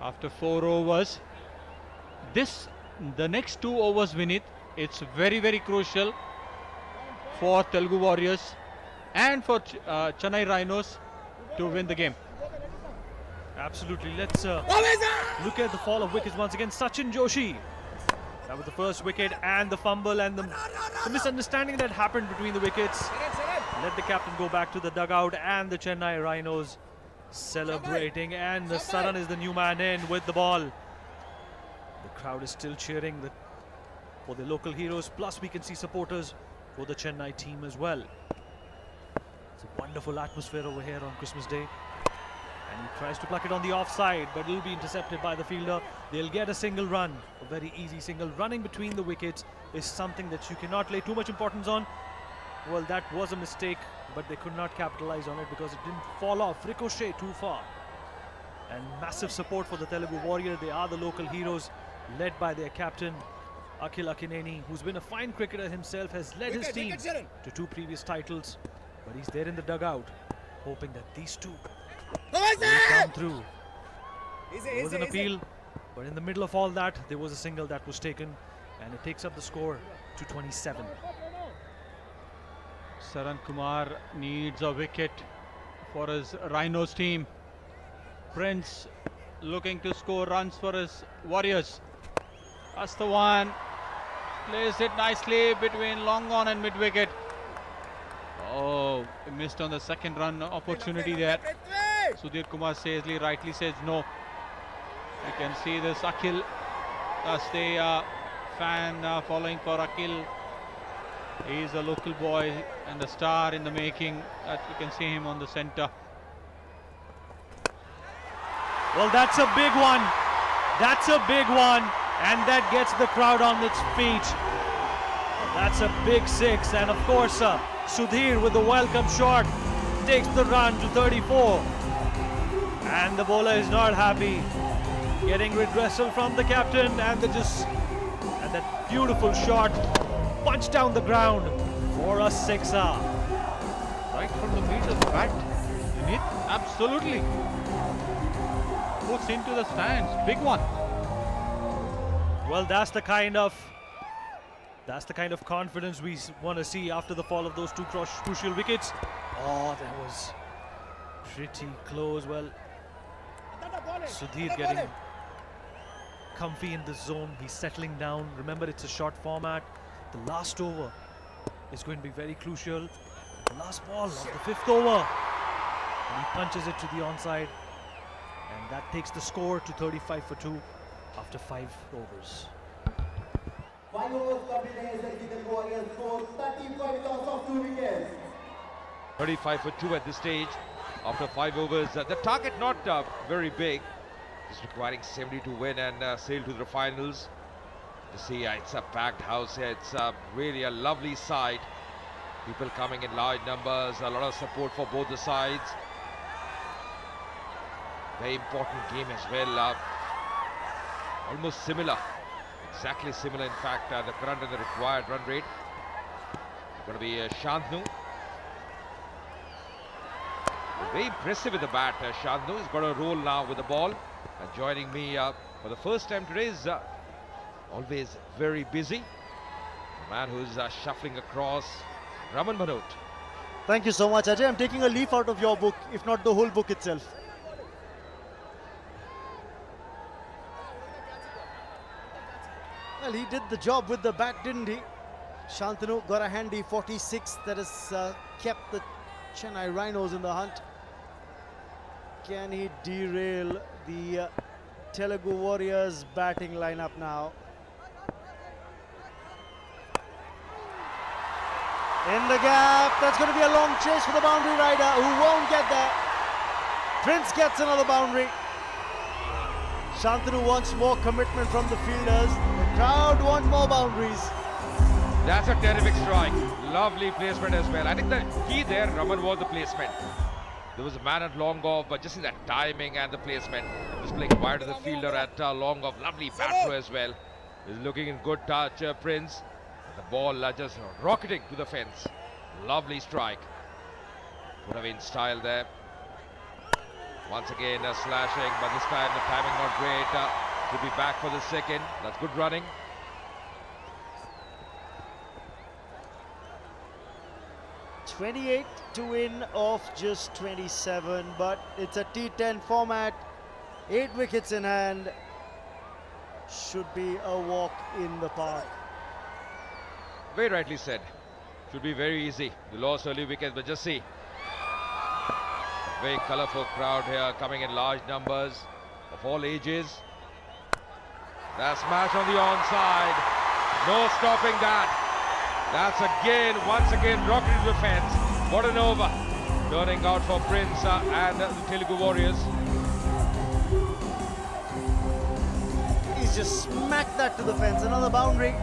after 4 overs. The next 2 overs, Vinit, it's very, very crucial for Telugu Warriors and for Chennai Rhinos to win the game. Absolutely. Let's look at the fall of wickets once again. Sachin Joshi. That was the first wicket, and the fumble and the misunderstanding that happened between the wickets. Let the captain go back to the dugout, and the Chennai Rhinos celebrating, and the Saran is the new man in with the ball. The crowd is still cheering for the local heroes, plus we can see supporters for the Chennai team as well. It's a wonderful atmosphere over here on Christmas Day. And he tries to pluck it on the offside, but it'll be intercepted by the fielder. They'll get a single run, a very easy single. Running between the wickets is something that you cannot lay too much importance on. Well, that was a mistake, but they could not capitalize on it because it didn't fall off, ricochet too far. And massive support for the Telugu Warrior. They are the local heroes, led by their captain, Akhil Akkineni, who's been a fine cricketer himself, has led his team to 2 previous titles. But he's there in the dugout, hoping that these 2 will come through. There was an appeal, but in the middle of all that, there was a single that was taken, and it takes up the score to 27. Saran Kumar needs a wicket for his Rhinos team. Prince looking to score runs for his Warriors. That's the one. Plays it nicely between long on and mid wicket. Oh, he missed on the second run opportunity there. Sudheer Kumar Cecil rightly says no. You can see this Akhil. That's the fan following for Akhil. He's a local boy and a star in the making. That you can see him on the centre. Well, that's a big one. That's a big one. And that gets the crowd on its feet. That's a big 6. And of course, Sudheer with the welcome shot takes the run to 34. And the bowler is not happy. Getting reversal from the captain, and that beautiful shot punched down the ground for a 6er. Right from the middle of the bat. Vinit, absolutely. Puts into the stands. Big one. Well, that's the kind of confidence we want to see after the fall of those 2 crucial wickets. Oh, that was pretty close. Well, Sudheer getting comfy in the zone. He's settling down. Remember, it's a short format. The last over is going to be very crucial. The last ball of the 5th over. And he punches it to the onside. And that takes the score to 35 for 2 after 5 overs. 5 overs completed, the Warriors score 13 points off 2 wickets. 35 for 2 at this stage after 5 overs. The target not very big, just requiring 70 to win and sail to the finals. You see, it's a packed house here. It's really a lovely sight. People coming in large numbers, a lot of support for both the sides. Very important game as well. Almost similar, exactly similar in fact, the current and the required run rate. Going to be Shantanu. Very impressive with the bat. Shantanu has got a roll now with the ball. And joining me for the first time today is always very busy. The man who's shuffling across, Raman Manot. Thank you so much, Ajay. I'm taking a leaf out of your book, if not the whole book itself. Well, he did the job with the bat, didn't he? Shantanu got a handy 46 that has kept the Chennai Rhinos in the hunt. Can he derail the Telugu Warriors batting lineup now? In the gap, that's going to be a long chase for the boundary rider who won't get there. Prince gets another boundary. Shantanu wants more commitment from the fielders. The crowd want more boundaries. That's a terrific strike. Lovely placement as well. I think the key there, Raman, was the placement. There was a man at long off, but just in that timing and the placement. Just playing wide to the fielder at long off. Lovely bat throw as well. He's looking in good touch, Prince. The ball just rocketing to the fence. Lovely strike. Put away in style there. Once again slashing, but this time the timing not great. Should be back for the second. That's good running. "28 to win off just 27, but it's a T10 format. 8 wickets in hand. Should be a walk in the park." Very rightly said. Should be very easy. They lost early wickets, but just see. Very colourful crowd here, coming in large numbers of all ages. That smash on the onside. No stopping that. That's again, once again, rocketed to the fence. What an over. Turning out for Prince and the Telugu Warriors. He's just smacked that to the fence. Another boundary.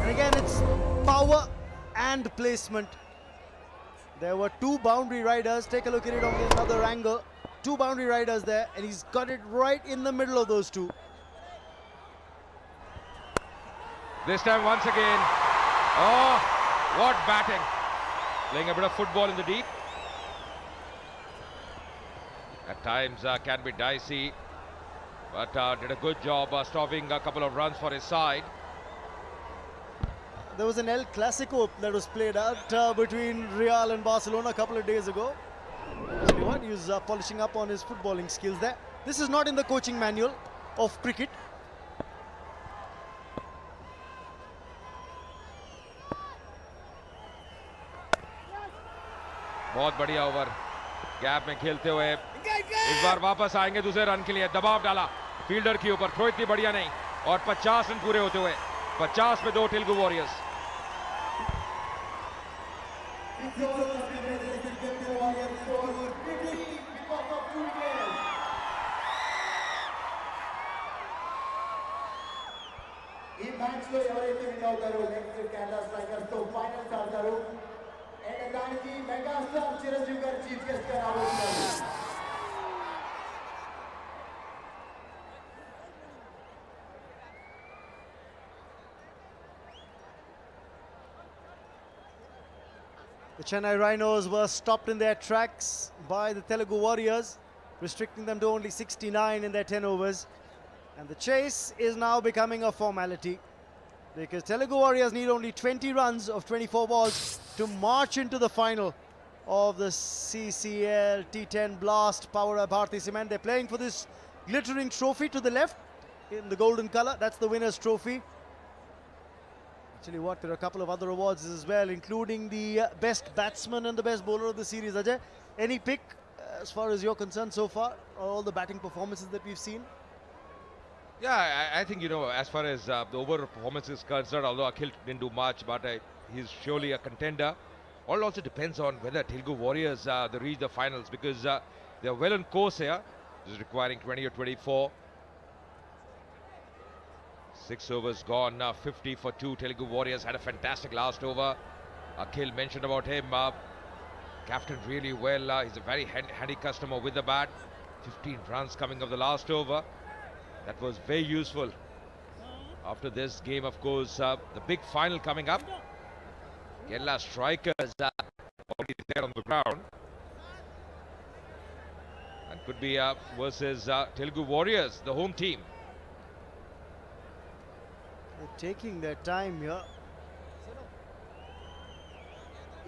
And again, it's power and placement. There were 2 boundary riders. Take a look at it on another angle. 2 boundary riders there, and he's got it right in the middle of those 2. This time once again. Oh, what batting. Playing a bit of football in the deep. At times can be dicey, but did a good job stopping a couple of runs for his side. There was an El Clasico that was played out between Real and Barcelona a couple of days ago. Tell you what, he was polishing up on his footballing skills there. This is not in the coaching manual of cricket. बहुत बढ़िया over, gap में खेलते हुए इस बार वापस आएंगे दूसरे run के लिए. दबाव डाला फील्डर के ऊपर, थ्रो इतनी बढ़िया नहीं, और 50 रन पूरे होते हुए 50 पे 2 तेलुगु वॉरियर्स. ఈ మ్యాచ్ లో ఎవరైతే విన్ అవుతారో నెక్స్ట్ కేరళ స్ట్రైకర్స్ తో ఫైనల్స్ ఆడతారు. అండ్ దానికి మెగాస్టార్ చిరంజీవి గారు చీఫ్ గెస్ట్ గా రాబోతున్నారు. The Chennai Rhinos were stopped in their tracks by the Telugu Warriors, restricting them to only 69 in their 10 overs. And the chase is now becoming a formality, because Telugu Warriors need only 20 runs of 24 balls to march into the final of the CCL T10 Blast powered by Bharti Cement. They're playing for this glittering trophy to the left in the golden color. That's the winner's trophy. Actually, what, there are a couple of other awards as well, including the best batsman and the best bowler of the series. Ajay, any pick as far as you're concerned so far, all the batting performances that we've seen? Yeah, I think, you know, as far as the overall performance is concerned, although Akhil didn't do much, but he's surely a contender. All also depends on whether Telugu Warriors they reach the finals, because they're well on course here. This is requiring 20 or 24. 6 overs gone, 50 for 2. Telugu Warriors had a fantastic last over. Akhil mentioned about him. Captain really well. He's a very handy customer with the bat. 15 runs coming of the last over. That was very useful. After this game, of course, the big final coming up. Kerala strikers already there on the ground. And could be versus Telugu Warriors, the home team. They're taking their time here.